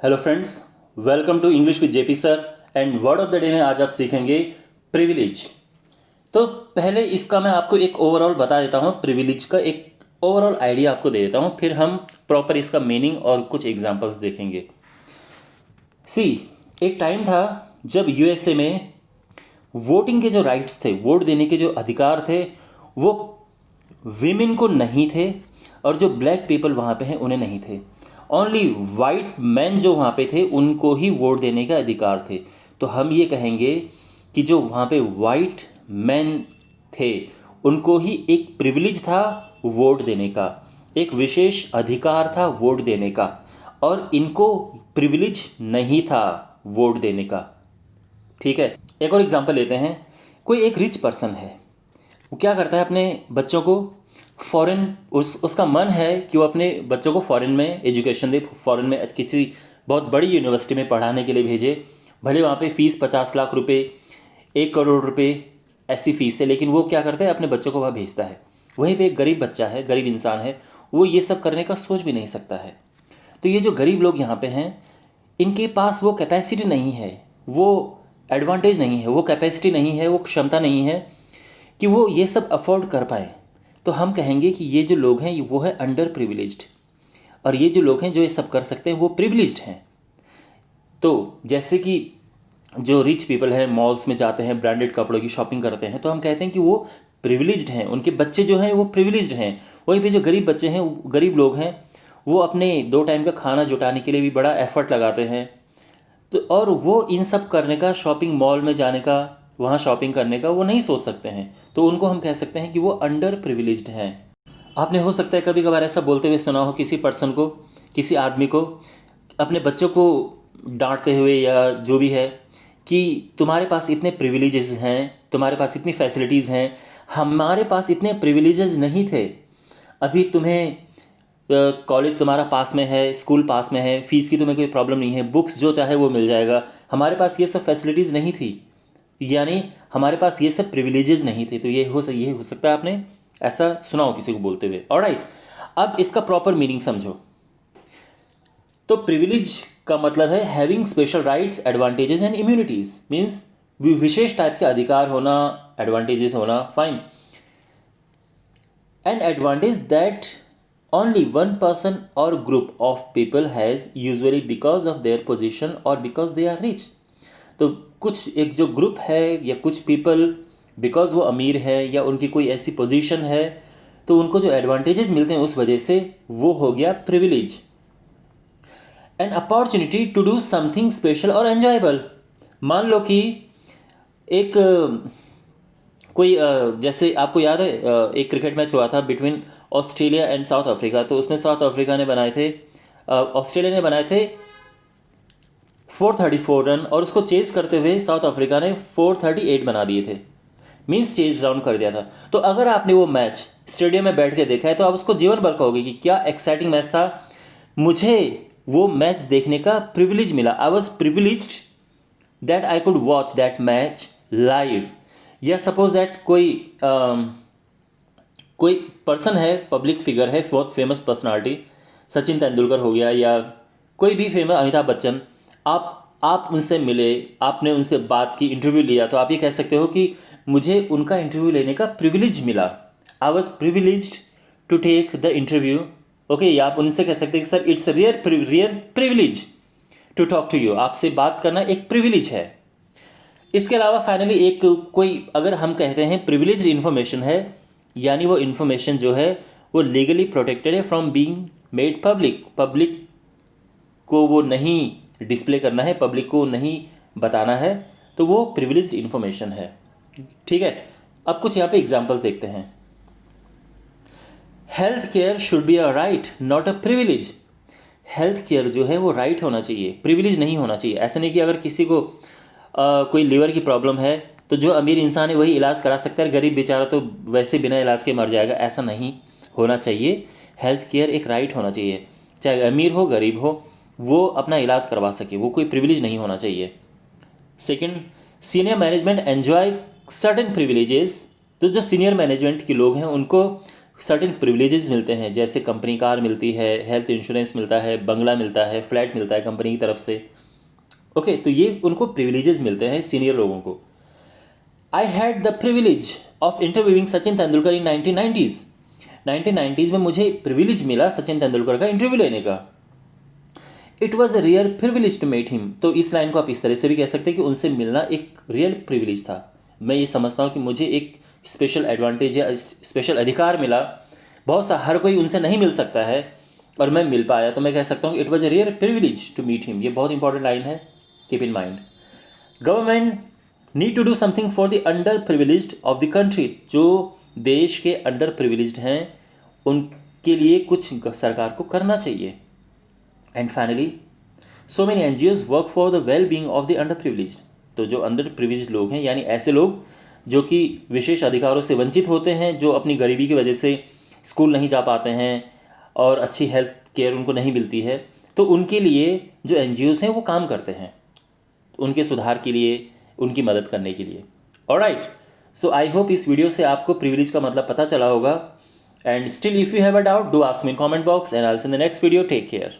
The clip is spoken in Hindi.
Hello friends, welcome to English with JP sir. And word of the day में आज आप सीखेंगे प्रिविलेज। तो पहले इसका मैं आपको एक ओवरऑल बता देता हूँ, प्रिविलेज का एक ओवरऑल आइडिया आपको दे देता हूँ, फिर हम प्रॉपर इसका मीनिंग और कुछ एग्जांपल्स देखेंगे। सी, एक टाइम था जब यूएसए में वोटिंग के जो राइट्स थे, वोट देने के जो अधिकार थे, वो विमेन को नहीं थे और जो ब्लैक पीपल वहाँ पे हैं उन्हें नहीं थे। ओनली वाइट मैन जो वहाँ पे थे उनको ही वोट देने का अधिकार थे। तो हम ये कहेंगे कि जो वहाँ पे वाइट मैन थे उनको ही एक प्रिविलेज था वोट देने का, एक विशेष अधिकार था वोट देने का, और इनको प्रिविलेज नहीं था वोट देने का। ठीक है, एक और एग्जांपल लेते हैं। कोई एक रिच पर्सन है, वो क्या करता है, अपने बच्चों को फॉरेन, उसका मन है कि वो अपने बच्चों को फॉरेन में एजुकेशन दे, फॉरेन में किसी बहुत बड़ी यूनिवर्सिटी में पढ़ाने के लिए भेजे। भले वहाँ पे फीस 50 लाख रुपए, 1 करोड़ रुपए ऐसी फीस है, लेकिन वो क्या करता है, अपने बच्चों को वहाँ भेजता है। वहीं पे एक गरीब बच्चा है, गरीब इंसान है, वो ये सब करने का सोच भी नहीं सकता है। तो ये जो गरीब लोग यहाँ पे हैं, इनके पास वो कैपेसिटी नहीं है, वो एडवांटेज नहीं है, वो कैपेसिटी नहीं है, वो क्षमता नहीं है कि वो ये सब अफोर्ड कर पाए। तो हम कहेंगे कि ये जो लोग हैं वो है अंडर प्रिविलेज्ड, और ये जो लोग हैं जो ये सब कर सकते हैं वो प्रिविलेज्ड हैं। तो जैसे कि जो रिच पीपल हैं मॉल्स में जाते हैं, ब्रांडेड कपड़ों की शॉपिंग करते हैं, तो हम कहते हैं कि वो प्रिविलेज्ड हैं, उनके बच्चे जो हैं वो प्रिविलेज्ड हैं। वहीं पे जो गरीब बच्चे हैं, गरीब लोग हैं, वो अपने 2 टाइम का खाना जुटाने के लिए भी बड़ा एफर्ट लगाते हैं। तो और वो इन सब करने का, शॉपिंग मॉल में जाने का, वहाँ शॉपिंग करने का वो नहीं सोच सकते हैं। तो उनको हम कह सकते हैं कि वो अंडर प्रिविलेज्ड हैं। आपने हो सकता है कभी कभार ऐसा बोलते हुए सुना हो किसी पर्सन को, किसी आदमी को, अपने बच्चों को डांटते हुए या जो भी है, कि तुम्हारे पास इतने प्रिविलेजेस हैं, तुम्हारे पास इतनी फैसिलिटीज़ हैं, हमारे पास इतने प्रिविलेजेस नहीं थे। अभी तुम्हें कॉलेज तुम्हारा पास में है, स्कूल पास में है, फीस की तुम्हें कोई प्रॉब्लम नहीं है, बुक्स जो चाहे वो मिल जाएगा, हमारे पास ये सब फैसिलिटीज़ नहीं थी, यानी हमारे पास ये सब प्रिविलेजेस नहीं थे। तो ये हो सकता है आपने ऐसा सुना हो किसी को बोलते हुए। ऑलराइट, अब इसका प्रॉपर मीनिंग समझो। तो प्रिविलेज का मतलब है having special rights, advantages and immunities, means विशेष टाइप के अधिकार होना, एडवांटेजेस होना, fine. An advantage that only one person or group of people has, usually because of their position or because they are rich। तो कुछ एक जो ग्रुप है या कुछ पीपल, बिकॉज वो अमीर है या उनकी कोई ऐसी पोजीशन है, तो उनको जो एडवांटेजेस मिलते हैं उस वजह से वो हो गया privilege. An opportunity to do something special और एन्जॉयबल। मान लो कि एक कोई जैसे आपको याद है, एक क्रिकेट मैच हुआ था between Australia and south Africa. तो उसमें साउथ अफ्रीका ने बनाए थे, ऑस्ट्रेलिया ने बनाए थे 434 रन, और उसको चेज करते हुए साउथ अफ्रीका ने 438 बना दिए थे, मीन्स चेज डाउन कर दिया था। तो अगर आपने वो मैच स्टेडियम में बैठ के देखा है तो आप उसको जीवन भर कहोगे कि क्या एक्साइटिंग मैच था, मुझे वो मैच देखने का प्रिविलेज मिला, I was privileged that I could watch that match live. या सपोज दैट कोई पर्सन है, पब्लिक फिगर है, बहुत फेमस पर्सनालिटी, सचिन तेंदुलकर हो गया या कोई भी फेमस, अमिताभ बच्चन, आप उनसे मिले, आपने उनसे बात की, इंटरव्यू लिया, तो आप ये कह सकते हो कि मुझे उनका इंटरव्यू लेने का प्रिविलेज मिला, I was privileged to take the interview. Okay, या आप उनसे कह सकते हैं कि sir it's rare privilege to talk to you, आपसे बात करना एक प्रिविलेज है। इसके अलावा फाइनली एक कोई, अगर हम कहते हैं प्रिविलेज्ड इन्फॉर्मेशन है, यानी वो इन्फॉर्मेशन जो है वो लीगली प्रोटेक्टेड है from being made public, public को वो नहीं डिस्प्ले करना है, पब्लिक को नहीं बताना है, तो वो प्रिविलेज्ड इन्फॉर्मेशन है। ठीक है, अब कुछ यहाँ पे एग्जांपल्स देखते हैं। Health care should be a right not a privilege. Health care जो है वो राइट होना चाहिए, प्रिविलेज नहीं होना चाहिए। ऐसा नहीं कि अगर किसी को कोई लीवर की प्रॉब्लम है तो जो अमीर इंसान है वही इलाज करा सकता है, गरीब बेचारा तो वैसे बिना इलाज के मर जाएगा, ऐसा नहीं होना चाहिए। हेल्थ केयर एक राइट होना चाहिए, चाहे अमीर हो गरीब हो, वो अपना इलाज करवा सके, वो कोई प्रिविलेज नहीं होना चाहिए। Second, senior management enjoy certain privileges. तो जो सीनियर मैनेजमेंट के लोग हैं उनको सर्टेन प्रिविलेजेस मिलते हैं, जैसे कंपनी कार मिलती है, हेल्थ इंश्योरेंस मिलता है, बंगला मिलता है, फ्लैट मिलता है कंपनी की तरफ से। ओके, तो ये उनको प्रिविलेजेस मिलते हैं सीनियर लोगों को। I had the privilege of interviewing Sachin Tendulkar in 1990s। 1990s में मुझे प्रिविलेज मिला सचिन तेंदुलकर का इंटरव्यू लेने का। It was a real privilege to met him. तो इस लाइन को आप इस तरह से भी कह सकते हैं कि उनसे मिलना एक रियल प्रिविलेज था। मैं ये समझता हूँ कि मुझे एक स्पेशल एडवांटेज या स्पेशल अधिकार मिला, बहुत सा हर कोई उनसे नहीं मिल सकता है और मैं मिल पाया, तो मैं कह सकता हूँ कि it was a real privilege to meet him. ये बहुत इंपॉर्टेंट लाइन है, keep in mind. Government need to do something for the underprivileged of the country. जो देश के अंडर प्रिविलेज्ड हैं उनके लिए कुछ सरकार को करना चाहिए। And finally, so many NGOs work for the well being of the under privileged. तो जो अंडर प्रिविलेज्ड लोग हैं, यानी ऐसे लोग जो कि विशेष अधिकारों से वंचित होते हैं, जो अपनी गरीबी की वजह से स्कूल नहीं जा पाते हैं और अच्छी हेल्थ केयर उनको नहीं मिलती है, तो उनके लिए जो एनजीओज हैं वो काम करते हैं, उनके सुधार के लिए, उनकी मदद करने के लिए। ऑलराइट, सो आई होप इस वीडियो से आपको प्रिविलेज का मतलब पता चला होगा। And still if you have a doubt, do ask me in comment box and I will see in the next video. Take care.